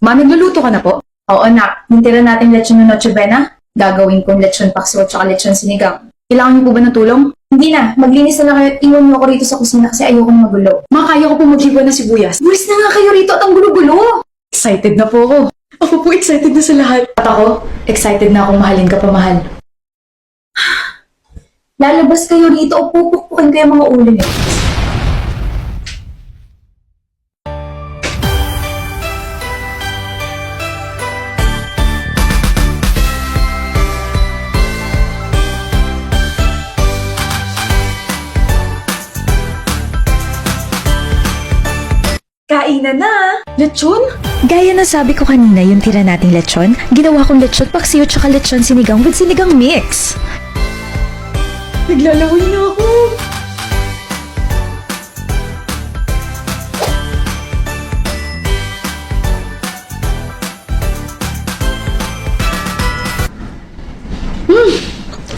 Ma, nagluluto ka na po? Oo, nak. Yung tira natin lechon na Noche Buena, gagawin kong lechon paksiw at saka lechon sinigang. Kailangan niyo po ba ng tulong? Hindi na. Maglinis na lang kayo at iwan niyo ako rito sa kusina kasi ayokong magulo. Ma, kaya ko po mag-hiwa ng sibuyas. Buwis na nga kayo rito at ang gulo-gulo. Excited na po ako. Ako po excited na sa lahat. At ako, excited na akong mahalin ka pa, mahal. Lalabas kayo rito o pupukpukin kayo mga ulo niyo. Kainan na! Lechon? Gaya na sabi ko kanina yung tira nating lechon, ginawa kong lechon paksiw tsaka lechon sinigang with sinigang mix. Naglalaway na ako!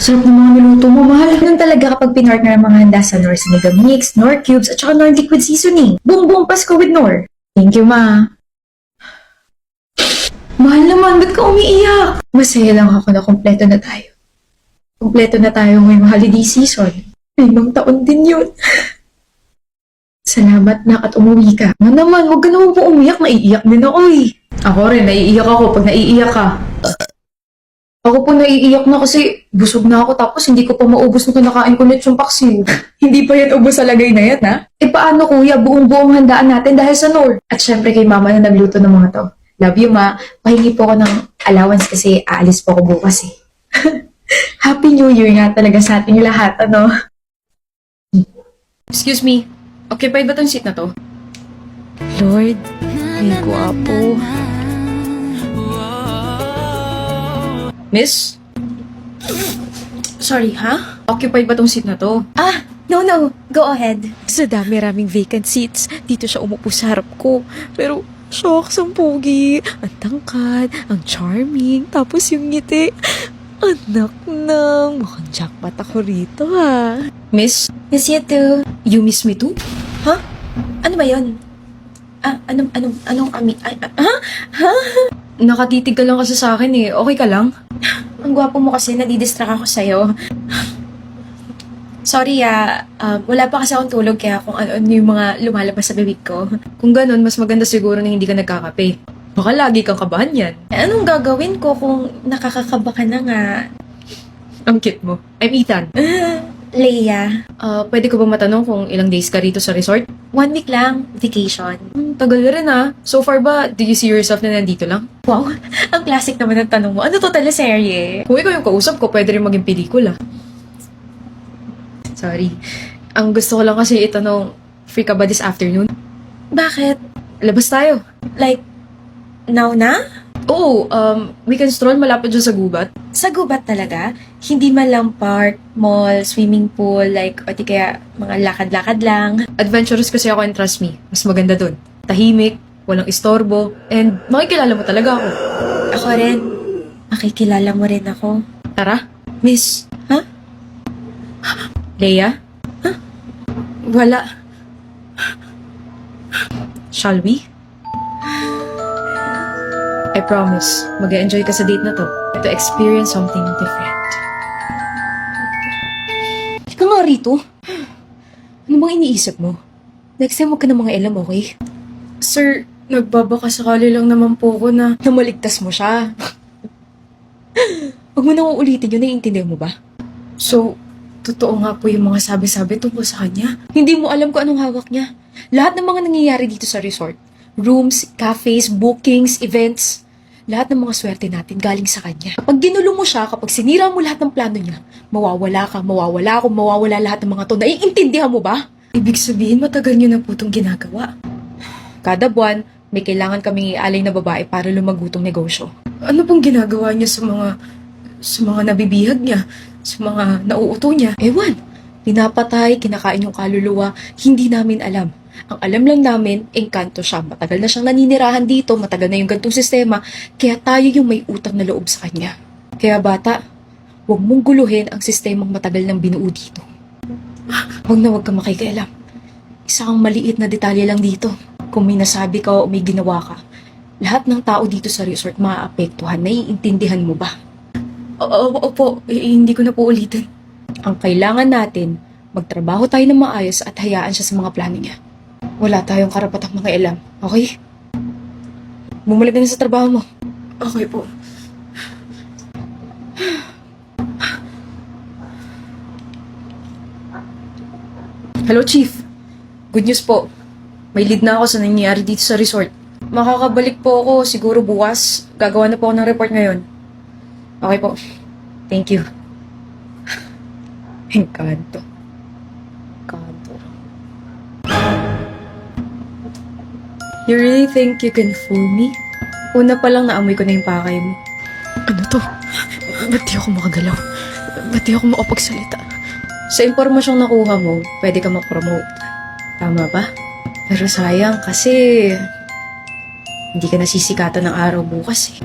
Sarap ng mga niluto mo, mahal. Ganun talaga kapag pinartner ang mga handa sa Knorr sinigang mix, Knorr cubes at saka Knorr liquid seasoning. Buong Pasko with Knorr. Thank you, ma. Mahal naman, ba't ka umiiyak? Masaya lang ako na kumpleto na tayo. Kumpleto na tayo ngayong holiday season. 5 taon din yun. Salamat na at umuwi ka. Nga naman, huwag ka naman po umiyak. Naiiyak din ako eh. Ako rin, naiiyak ako pag naiiyak ka. Ako po naiiyak na kasi busog na ako tapos hindi ko pa maubos na kinakain ko lechon paksiw. Hindi pa yan ubos sa lagay na yan, ha? E paano kuya, buong-buong handaan natin dahil sa Knorr? At syempre kay mama na nagluto ng mga to. Love you, ma. Pahingi po ako ng allowance kasi aalis po ako bukas eh. Happy New Year nga talaga sa ating lahat, ano? Excuse me, occupied ba tong seat na to? Lord, may guwapo. Miss? Sorry, ha? Occupied ba tong seat na to? Ah, no, go ahead. Sa dami-raming vacant seats, dito siya umupo sa harap ko. Pero, shocks ang pogi, ang tangkad, ang charming, tapos yung ngiti. Anak nang, mukhang jackpot ako rito ha. Miss? Miss you too. You miss me too? Ha? Ano ba yun? Anong ami... Nakatitig ka lang kasi sa akin eh. Okay ka lang? Ang gwapo mo kasi, nadidistract ako sa'yo. Sorry wala pa kasi akong tulog kaya kung ano yung mga lumalabas sa bibig ko. Kung ganun, mas maganda siguro na hindi ka nagkakape. Baka lagi kang kabahan yan. Anong gagawin ko kung nakakakaba ka na nga? Ang cute mo. I'm Ethan. Leia, Pwede ko ba matanong kung ilang days ka rito sa resort? 1 week lang, vacation. Tagal na rin ah. So far ba, do you see yourself na nandito lang? Wow, ang classic naman ng tanong mo. Ano to teleserye? Kung ikaw yung kausap ko, pwede rin maging pelikula. Sorry. Ang gusto ko lang kasi itanong, free ka ba this afternoon? Bakit? Labas tayo. Like, now na? Oo, we can stroll malapit dyan sa gubat. Sa gubat talaga? Hindi man lang park, mall, swimming pool, like, o di kaya mga lakad-lakad lang. Adventurous kasi ako and trust me, mas maganda dun. Tahimik, walang istorbo, and makikilala mo talaga ako. Ako rin. Makikilala mo rin ako. Tara, Miss, ha? Leia? Wala. Shall we? I promise, mag-enjoy ka sa date na to experience something different. Ika nga rito. Ano bang iniisip mo? Next time, huwag ka na mga ilam, okay? Sir, nagbabakasakali lang naman po ko na... Namaligtas mo siya. Huwag mo nang uulitin yun, naiintindihan mo ba? So, totoo nga po yung mga sabi-sabi tungkol sa kanya? Hindi mo alam kung anong hawak niya. Lahat ng mga nangyayari dito sa resort, rooms, cafes, bookings, events, lahat ng mga swerte natin galing sa kanya. Kapag ginulo mo siya, kapag sinira mo lahat ng plano niya, mawawala ka, mawawala ako, mawawala lahat ng mga to. Naiintindihan mo ba? Ibig sabihin, matagal niyo na po itong ginagawa. Kada buwan, may kailangan kaming ialay na babae para lumagutong negosyo. Ano pong ginagawa niya sa mga nabibihag niya? Sa mga nauuto niya? Ewan, pinapatay, kinakain yung kaluluwa, hindi namin alam. Ang alam lang namin, engkanto siya. Matagal na siyang naninirahan dito, matagal na yung gantong sistema, kaya tayo yung may utang na loob sa kanya. Kaya bata, huwag mong guluhin ang sistemang matagal nang binuo dito. Huwag kang makikialam. Isa kang maliit na detalye lang dito. Kung may nasabi ka o may ginawa ka, Lahat ng tao dito sa resort maaapektuhan. Naiintindihan mo ba? Opo, hindi ko na po ulitin. Ang kailangan natin, magtrabaho tayo ng maayos at hayaan siya sa mga plano niya. Wala tayong karapatang mga ilam, okay? Bumalik ka na sa trabaho mo. Okay po. Hello, Chief. Good news po. May lead na ako sa nangyayari dito sa resort. Makakabalik po ako siguro bukas. Gagawa na po ako ng report ngayon. Okay po. Thank you. Encanto. Encanto. You really think you can fool me? Una pa lang naamoy ko na yung pakay mo. Ano to? Ba't di ako makagalaw? Ba't di ako makapagsalita? Sa impormasyong nakuha mo, pwede ka mag-promote. Tama ba? Pero sayang kasi hindi ka nasisikatan ng araw bukas eh.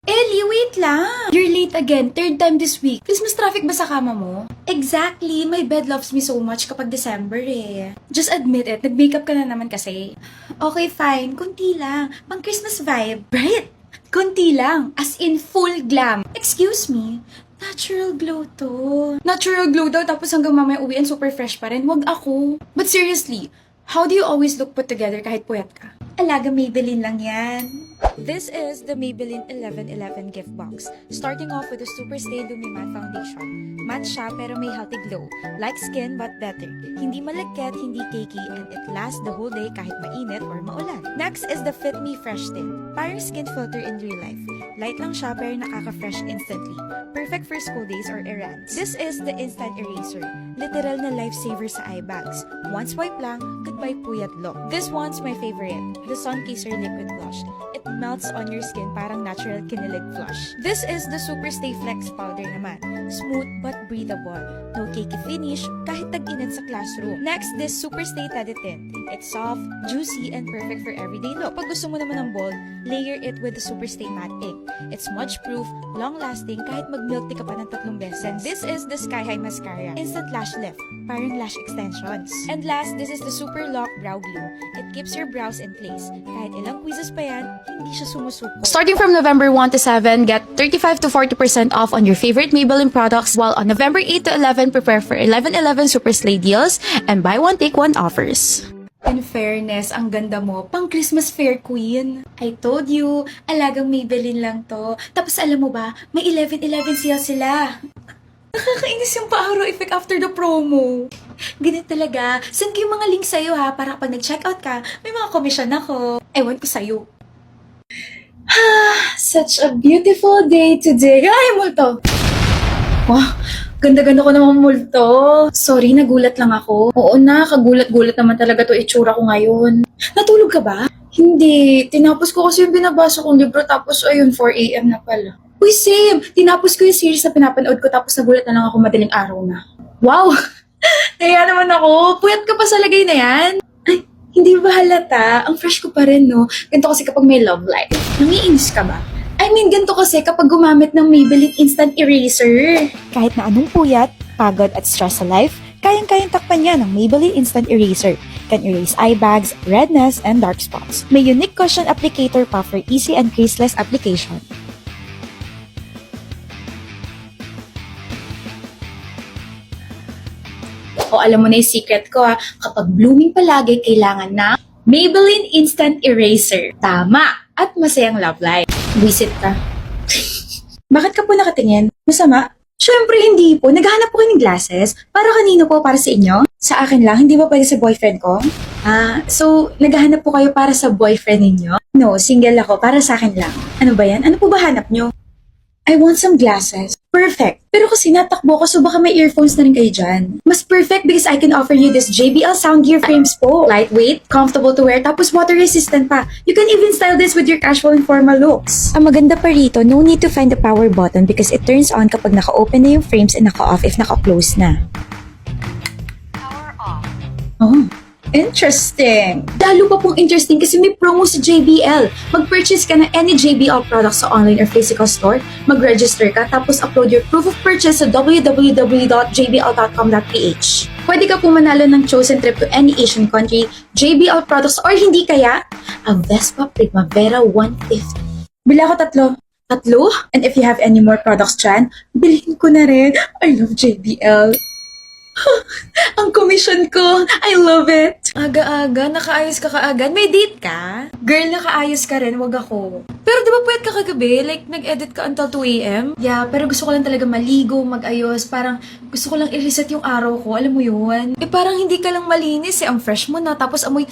Ellie, wait lang! You're late again, third time this week. Christmas traffic ba sa kama mo? Exactly, my bed loves me so much kapag December eh. Just admit it, nag-makeup ka na naman kasi. Okay, fine, kunti lang. Pang Christmas vibe, right? Kunti lang, as in full glam. Excuse me, natural glow to. Natural glow daw tapos hanggang mamaya uwian super fresh pa rin, wag ako. But seriously, how do you always look put together kahit puyat ka? Alaga Maybelline lang yan. This is the Maybelline 1111 gift box. Starting off with the Super Stay Lumi Matte Foundation. Matte siya pero may healthy glow. Like skin but better. Hindi malagkit, hindi cakey, and it lasts the whole day kahit mainit or maulan. Next is the Fit Me Fresh Tint. Parang skin filter in real life. Light lang siya pero nakaka-fresh instantly. Perfect for school days or errands. This is the Instant Eraser. Literal na lifesaver sa eye bags. One swipe lang, goodbye puyat look. This one's my favorite. The Sun Kisser Liquid Blush. It melts on your skin parang natural kinilig flush. This is the Super Stay Flex Powder naman. Smooth but breathable. No cakey finish kahit tag-init sa classroom. Next, this Super Stay Teddy Tint. It's soft, juicy, and perfect for everyday look. Pag gusto mo naman ng bold, layer it with the Super Stay Matte Ink. It's smudge-proof, long-lasting kahit mag-milk tea ka pa ng 3 beses. And this is the Sky High Mascara. Instant lash lift. Parang lash extensions. And last, this is the Super Lock Brow Glue. It keeps your brows in place. Kahit ilang quizzes pa yan, hindi siya sumusuko. Starting from November 1 to 7, get 35 to 40% off on your favorite Maybelline products, while on November 8 to 11, prepare for 11/11 Super Slay deals and buy one take one offers. In fairness, ang ganda mo, pang Christmas fair queen. I told you, alagang Maybelline lang to. Tapos alam mo ba, may 11/11 sale sila. Nakakainis yung pa-araw effect after the promo. Ganit talaga. Send ko yung mga link sa'yo ha, para kapag nag-checkout ka, may mga commission ako. Ewan ko sa'yo. Such a beautiful day today. Ay, multo! Wow, ganda-ganda ko naman multo. Sorry, nagulat lang ako. Oo na, kagulat-gulat naman talaga to itsura ko ngayon. Natulog ka ba? Hindi. Tinapos ko kasi yung binabasa kong libro tapos ayun, 4 a.m. na pala. Uy, same! Tinapos ko yung series na pinapanood ko tapos nagulat na lang ako madaling araw na. Wow! Kaya naman ako. Puyat ka pa sa lagay na yan. Ay, hindi ba halata? Ang fresh ko pa rin, no? Ganito kasi kapag may love life. Nangiinis ka ba? I mean, ganito kasi kapag gumamit ng Maybelline Instant Eraser. Kahit na anong puyat, pagod at stress sa life, kayang-kayang takpan niya ng Maybelline Instant Eraser. Can erase eye bags, redness, and dark spots. May unique cushion applicator pa for easy and creaseless application. O alam mo na yung secret ko ha, kapag blooming palagi, kailangan na Maybelline Instant Eraser. Tama! At masayang love life. Visit ka. Bakit ka po nakatingin? Masama? Siyempre hindi po. Naghahanap po kayo ng glasses. Para kanino po? Para sa inyo? Sa akin lang? Hindi ba pwede sa boyfriend ko? So naghahanap po kayo para sa boyfriend ninyo? No, single ako. Para sa akin lang. Ano ba yan? Ano po ba hanap nyo? I want some glasses. Perfect. Pero kasi natakbo ko, so baka may earphones na rin kayo dyan. Mas perfect because I can offer you this JBL Sound Gear frames po. Lightweight, comfortable to wear, tapos water resistant pa. You can even style this with your casual and formal looks. Ang maganda pa rito, no need to find the power button because it turns on kapag naka-open na yung frames and naka-off if naka-close na. Oh, interesting. Lalo pa pong interesting kasi may promo sa JBL. Mag-purchase ka ng any JBL products sa online or physical store, mag-register ka, tapos upload your proof of purchase sa www.jbl.com.ph. Pwede ka po manalo ng chosen trip to any Asian country, JBL products, or hindi kaya, a Vespa Primavera 150. Bili ako 3. 3? And if you have any more products dyan, bilhin ko na rin. I love JBL. Ang commission ko. I love it. Aga-aga, nakaayos ka kaagad. May date ka? Girl, nakaayos ka rin, wag ako. Pero di ba pwede ka kagabi? Like, nag-edit ka until 2 a.m.? Yeah, pero gusto ko lang talaga maligo, mag-ayos. Parang gusto ko lang i-reset yung araw ko. Alam mo yun? Eh parang hindi ka lang malinis eh. Ang fresh mo na. Tapos amoy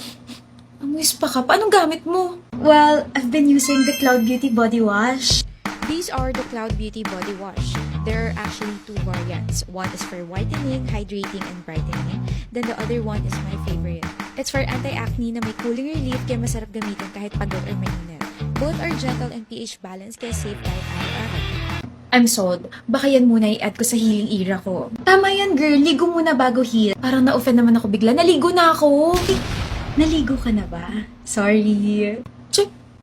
spa ka pa. Anong gamit mo? Well, I've been using the Cloud Beauty Body Wash. These are the Cloud Beauty Body Wash. There are actually 2 variants. One is for whitening, hydrating, and brightening. Then the other one is my favorite. It's for anti-acne na may cooling relief kaya masarap gamitin kahit pagod or mainit. Both are gentle and pH balanced kaya safe kahit araw-araw. I'm sold. Baka yan muna i-add ko sa healing era ko. Tama yan, girl. Ligo muna bago heal. Parang na-offend naman ako bigla. Naligo na ako. Naligo ka na ba? Sorry.